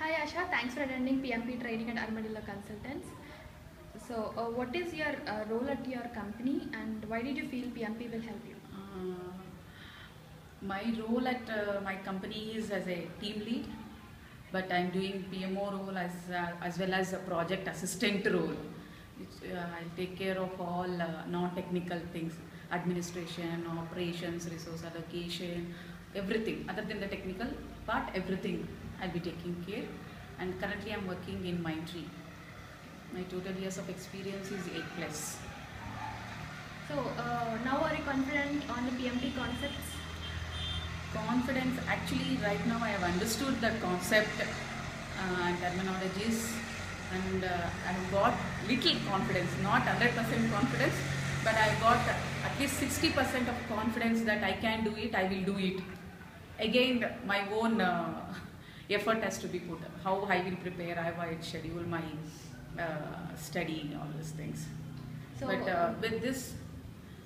Hi Asha, thanks for attending PMP training at Armadillo Consultants. So, what is your role at your company and why did you feel PMP will help you? My role at my company is as a team lead, but I'm doing PMO role as well as a project assistant role. I'll take care of all non-technical things, administration, operations, resource allocation, everything. Other than the technical part, everything I'll be taking care. And currently I'm working in Mindtree. My total years of experience is 8 plus. So, now are you confident on the PMP concepts? Confidence, actually right now I have understood the concept and terminologies, and I have got little confidence, not 100% confidence, but I have got at least 60% of confidence that I can do it, I will do it. Again, my own effort has to be put, how I will prepare, how I will schedule my study, all these things. So, but with this,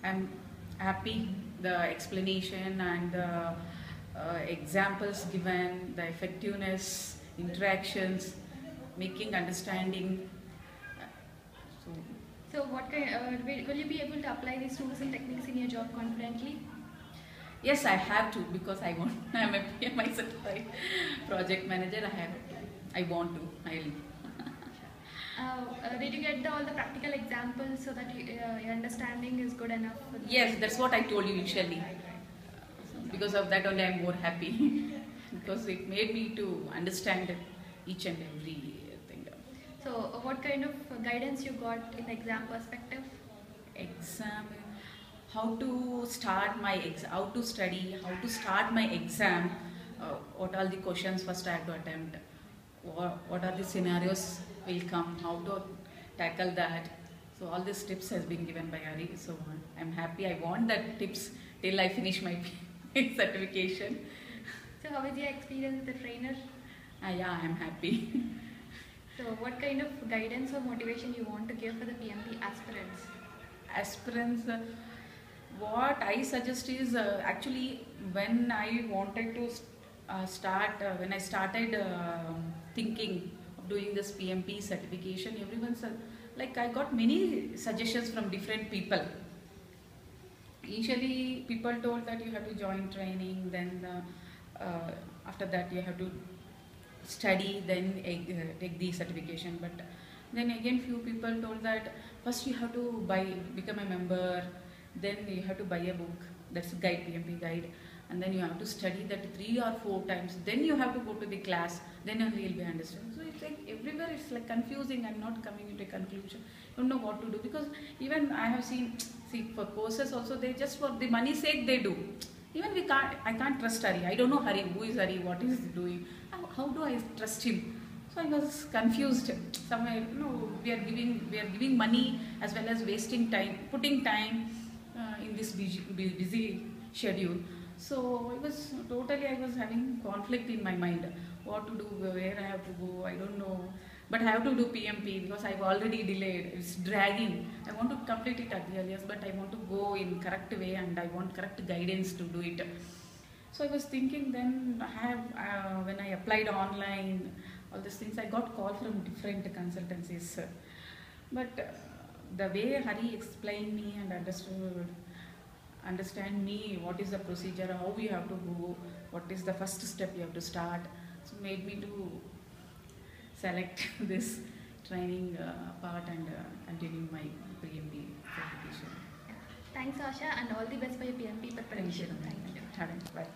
I'm happy. The explanation and the examples given, the effectiveness, interactions, making understanding. So what kind? Will you be able to apply these tools and techniques in your job confidently? Yes, I have to, because I want. I'm a PMI certified project manager. I want to. Did you get all the practical examples so that your understanding is good enough? Yes, that's what I told you initially. Because of that only I'm more happy because it made me to understand each and every thing. So what kind of guidance you got in the exam perspective? Exam, how to start my how to study, how to start my exam, what are the questions first I have to attempt, what are the scenarios will come, how to tackle that. So all these tips has been given by Ari. So I'm happy. I want that tips till I finish my certification. So how is your experience with the trainer? Yeah, I'm happy. So what kind of guidance or motivation you want to give for the PMP aspirants? Aspirants, what I suggest is actually when I wanted to when I started thinking of doing this PMP certification, everyone said, like I got many suggestions from different people. Initially, people told that you have to join training, then after that you have to study, then take the certification. But then again, few people told that first you have to become a member, then you have to buy a book, that's a guide, PMP guide, and then you have to study that 3 or 4 times, then you have to go to the class, then only you'll be understanding. So it's like everywhere it's like confusing. I'm not coming into a conclusion. Don't know what to do, because even I have seen, for courses also, they just for the money sake they do. Even I can't trust Hari. I don't know Hari, who is Hari, what is he doing, how do I trust him? So I was confused. Somewhere, we are giving money as well as wasting time, putting time in this busy schedule. So I was having conflict in my mind. What to do, where I have to go, I don't know. But I have to do PMP because I've already delayed. It's dragging. I want to complete it at the earliest, but I want to go in correct way and I want correct guidance to do it. So I was thinking, then when I applied online, all these things, I got call from different consultancies. But the way Hari explained me and understand me, what is the procedure, how we have to go, what is the first step you have to start, so made me to select this training part and continue my PMP certification. Thanks Asha, and all the best for your PMP preparation. Thank you. Bye.